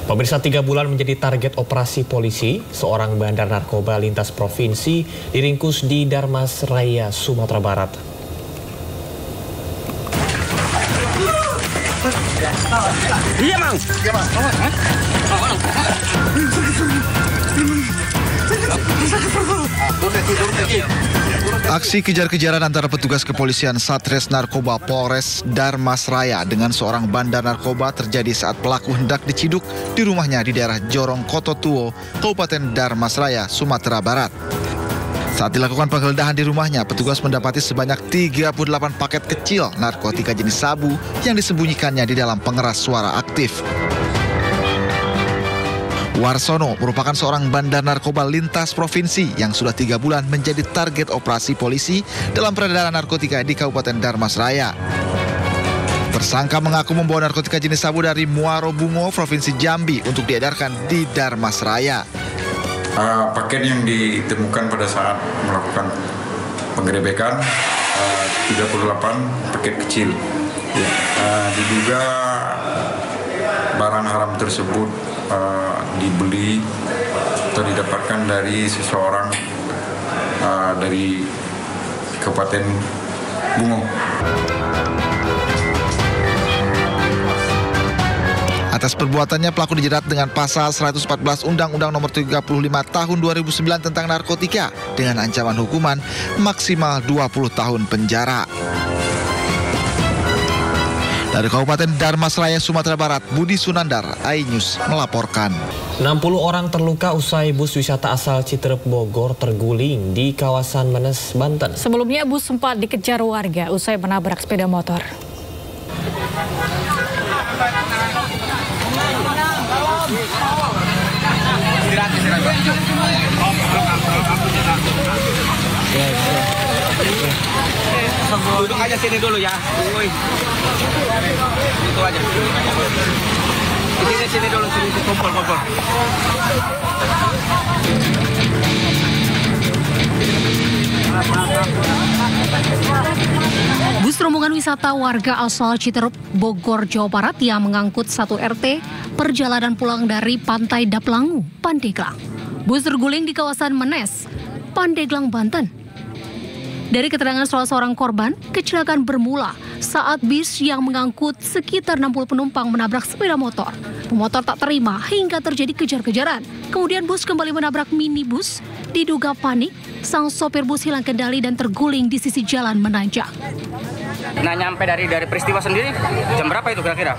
Pemirsa, 3 bulan menjadi target operasi polisi. Seorang bandar narkoba lintas provinsi diringkus di Dharmasraya, Sumatera Barat. Iya, Mang. Aksi kejar-kejaran antara petugas kepolisian Satres Narkoba Polres Dharmasraya dengan seorang bandar narkoba terjadi saat pelaku hendak diciduk di rumahnya di daerah Jorong Kototuo, Kabupaten Dharmasraya, Sumatera Barat. Saat dilakukan penggeledahan di rumahnya, petugas mendapati sebanyak 38 paket kecil narkotika jenis sabu yang disembunyikannya di dalam pengeras suara aktif. Warsono merupakan seorang bandar narkoba lintas provinsi yang sudah 3 bulan menjadi target operasi polisi dalam peredaran narkotika di Kabupaten Dharmasraya. Tersangka mengaku membawa narkotika jenis sabu dari Muaro Bungo, Provinsi Jambi untuk diedarkan di Dharmasraya. Paket yang ditemukan pada saat melakukan penggerebekan 38 paket kecil. Diduga barang haram tersebut dibeli atau didapatkan dari seseorang dari Kabupaten Bungo. Atas perbuatannya, pelaku dijerat dengan pasal 114 Undang-Undang Nomor 35 Tahun 2009 tentang narkotika dengan ancaman hukuman maksimal 20 tahun penjara. Dari Kabupaten Dharmasraya, Sumatera Barat, Budi Sunandar, iNews melaporkan. 60 orang terluka usai bus wisata asal Citerep, Bogor terguling di kawasan Menes, Banten. Sebelumnya bus sempat dikejar warga usai menabrak sepeda motor. Duduk aja sini dulu ya. Itu aja. Sini dulu, sini kumpul. Bus rombongan wisata warga asal Citerep, Bogor, Jawa Barat yang mengangkut 1 RT perjalanan pulang dari Pantai Daplangu, Pandeglang. Bus terguling di kawasan Menes, Pandeglang, Banten. Dari keterangan salah seorang korban, kecelakaan bermula saat bis yang mengangkut sekitar 60 penumpang menabrak sepeda motor. Pemotor tak terima hingga terjadi kejar-kejaran. Kemudian bus kembali menabrak minibus. Diduga panik, sang sopir bus hilang kendali dan terguling di sisi jalan menanjak. Nah, nyampe dari peristiwa sendiri jam berapa itu kira-kira?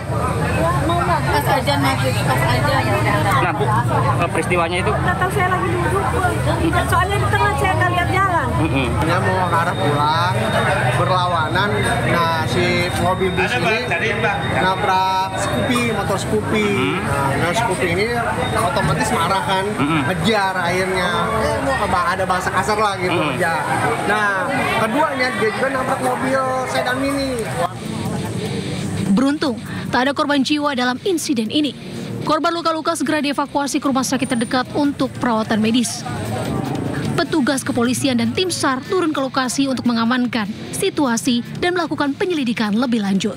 Pas aja maghrib, pas aja. Nah, Bu, peristiwanya itu? Nggak tahu, saya lagi duduk. Soalnya di tengah saya nggak lihat jalan. Dia mau arah pulang, berlawanan. Nah, si mobil bus ini nabrak Scoopy, motor Scoopy. Nah, Scoopy ini otomatis marah kan, ngejar akhirnya. Ada bahasa kasar lah gitu, ngejar. Nah, keduanya dia juga nabrak mobil sedan mini. Beruntung, tak ada korban jiwa dalam insiden ini. Korban luka-luka segera dievakuasi ke rumah sakit terdekat untuk perawatan medis. Petugas kepolisian dan tim SAR turun ke lokasi untuk mengamankan situasi dan melakukan penyelidikan lebih lanjut.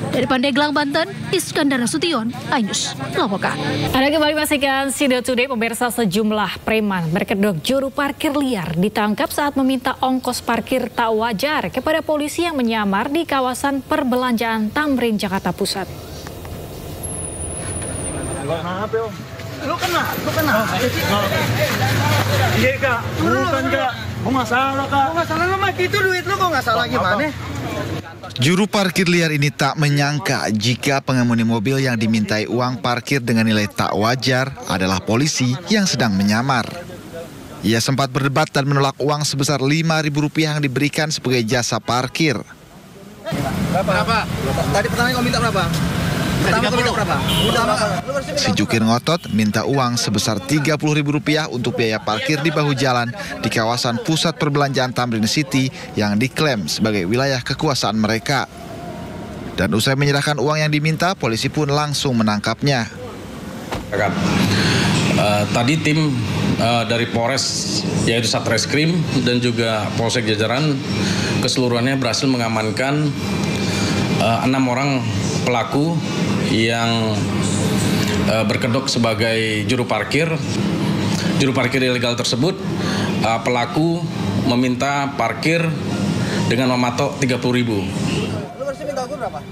Dari Pandeglang, Banten, Iskandar Nasution, iNews melaporkan. Anda kembali menyaksikan Sido Today. Pemirsa, sejumlah preman berkedok juru parkir liar ditangkap saat meminta ongkos parkir tak wajar kepada polisi yang menyamar di kawasan perbelanjaan Tamrin, Jakarta Pusat. Lu kena. Iya, Kak. Bukan, Kak. Mau masalah, Kak. Mau masalah lu mah itu duit lu kok nggak salah gimana? Juru parkir liar ini tak menyangka jika pengemudi mobil yang dimintai uang parkir dengan nilai tak wajar adalah polisi yang sedang menyamar. Ia sempat berdebat dan menolak uang sebesar Rp5.000 yang diberikan sebagai jasa parkir. Berapa? Tadi pertama kau minta berapa? Pertama kau minta berapa? Si jukir ngotot minta uang sebesar Rp30.000 untuk biaya parkir di bahu jalan di kawasan pusat perbelanjaan Tamrin City yang diklaim sebagai wilayah kekuasaan mereka. Dan usai menyerahkan uang yang diminta, polisi pun langsung menangkapnya. Tadi tim dari Polres, yaitu Satreskrim dan juga Polsek Jajaran keseluruhannya berhasil mengamankan 6 orang pelaku yang berkedok sebagai juru parkir ilegal tersebut, pelaku meminta parkir dengan mematok 30.000.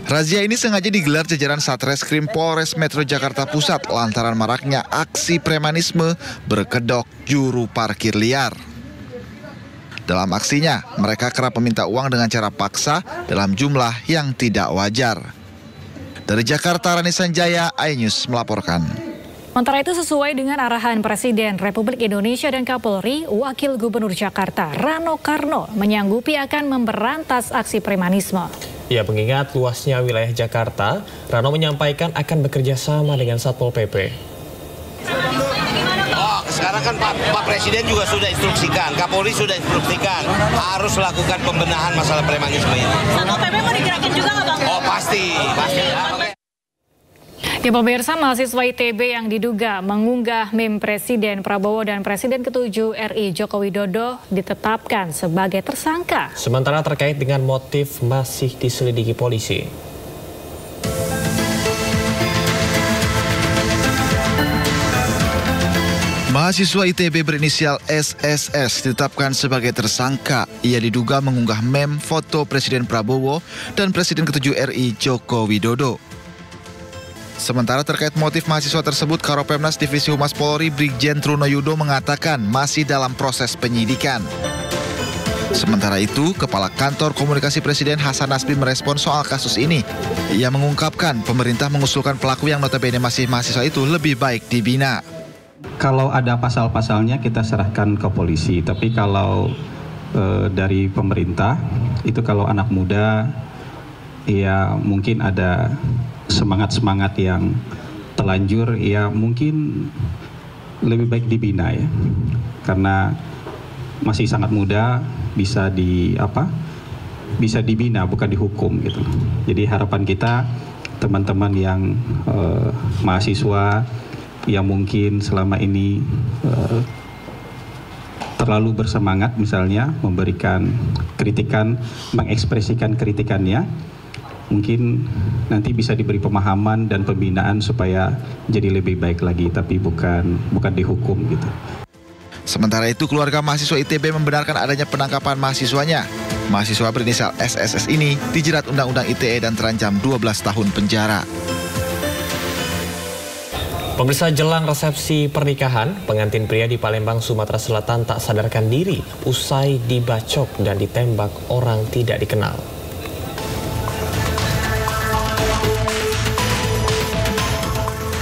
Razia ini sengaja digelar jajaran Satreskrim Polres Metro Jakarta Pusat lantaran maraknya aksi premanisme berkedok juru parkir liar. Dalam aksinya, mereka kerap meminta uang dengan cara paksa dalam jumlah yang tidak wajar. Dari Jakarta, Rani Sanjaya, iNews melaporkan. Sementara itu sesuai dengan arahan Presiden Republik Indonesia dan Kapolri, Wakil Gubernur Jakarta Rano Karno menyanggupi akan memberantas aksi premanisme. Ya, mengingat luasnya wilayah Jakarta, Rano menyampaikan akan bekerja sama dengan Satpol PP. Sekarang kan Pak Presiden juga sudah instruksikan, Kapolri sudah instruksikan harus lakukan pembenahan masalah premanisme ini. Satpol PP mau digerakin juga nggak Bang? Oh pasti. Ya, pemirsa, mahasiswa ITB yang diduga mengunggah meme Presiden Prabowo dan Presiden ke-7 RI Joko Widodo ditetapkan sebagai tersangka. Sementara terkait dengan motif masih diselidiki polisi. Mahasiswa ITB berinisial SSS ditetapkan sebagai tersangka. Ia diduga mengunggah meme foto Presiden Prabowo dan Presiden ke-7 RI Joko Widodo. Sementara terkait motif mahasiswa tersebut, Karopemnas Divisi Humas Polri Brigjen Truno Yudo mengatakan masih dalam proses penyidikan. Sementara itu, Kepala Kantor Komunikasi Presiden Hasan Nasbi merespon soal kasus ini. Ia mengungkapkan pemerintah mengusulkan pelaku yang notabene masih mahasiswa itu lebih baik dibina. Kalau ada pasal-pasalnya kita serahkan ke polisi, tapi kalau dari pemerintah itu kalau anak muda ya mungkin ada semangat-semangat yang telanjur, ya mungkin lebih baik dibina ya, karena masih sangat muda, bisa dibina bukan dihukum gitu. Jadi harapan kita teman-teman yang mahasiswa yang mungkin selama ini terlalu bersemangat misalnya memberikan kritikan, mengekspresikan kritikannya, mungkin nanti bisa diberi pemahaman dan pembinaan supaya jadi lebih baik lagi, tapi bukan dihukum gitu. Sementara itu, keluarga mahasiswa ITB membenarkan adanya penangkapan mahasiswanya. Mahasiswa berinisial SSS ini dijerat Undang-Undang ITE dan terancam 12 tahun penjara. Pemirsa, jelang resepsi pernikahan, pengantin pria di Palembang, Sumatera Selatan tak sadarkan diri usai dibacok dan ditembak orang tidak dikenal.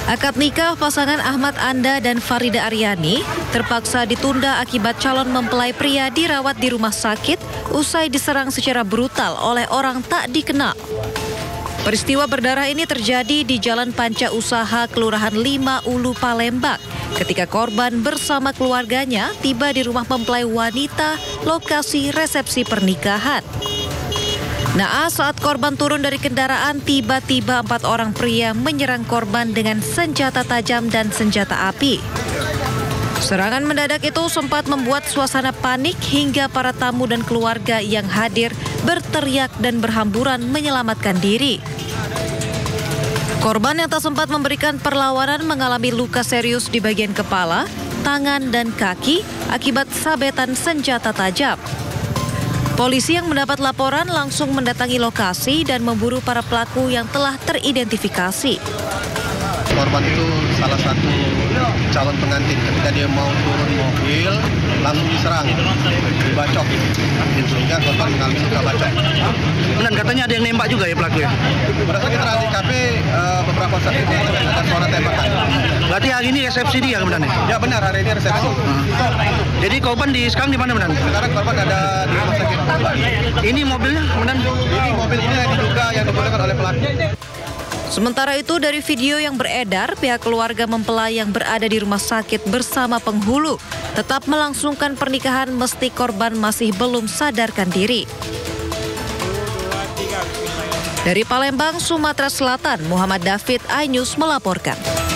Akad nikah pasangan Ahmad Anda dan Farida Aryani terpaksa ditunda akibat calon mempelai pria dirawat di rumah sakit usai diserang secara brutal oleh orang tak dikenal. Peristiwa berdarah ini terjadi di Jalan Panca Usaha, Kelurahan 5 Ulu, Palembang, ketika korban bersama keluarganya tiba di rumah mempelai wanita lokasi resepsi pernikahan. Naas saat korban turun dari kendaraan, tiba-tiba 4 orang pria menyerang korban dengan senjata tajam dan senjata api. Serangan mendadak itu sempat membuat suasana panik hingga para tamu dan keluarga yang hadir berteriak dan berhamburan menyelamatkan diri. Korban yang tak sempat memberikan perlawanan mengalami luka serius di bagian kepala, tangan, dan kaki akibat sabetan senjata tajam. Polisi yang mendapat laporan langsung mendatangi lokasi dan memburu para pelaku yang telah teridentifikasi. Korban itu salah satu calon pengantin. Ketika dia mau turun mobil, langsung diserang, dibacok. Sehingga korban mengalami luka bacok. Dan katanya ada yang nembak juga ya pelaku ya? Berdasarkan keterangan di TKP, beberapa saat itu ada suara tembakan. Berarti hari ini resepsi dia kemudian? Ya benar, hari ini resepsi. Jadi korban sekarang di mana benar? Sekarang korban ada di rumah sakit. Ini mobilnya kemudian? Ini mobil ini yang diduga yang digunakan oleh pelaku. Sementara itu, dari video yang beredar, pihak keluarga mempelai yang berada di rumah sakit bersama penghulu tetap melangsungkan pernikahan meski korban masih belum sadarkan diri. Dari Palembang, Sumatera Selatan, Muhammad David, iNews melaporkan.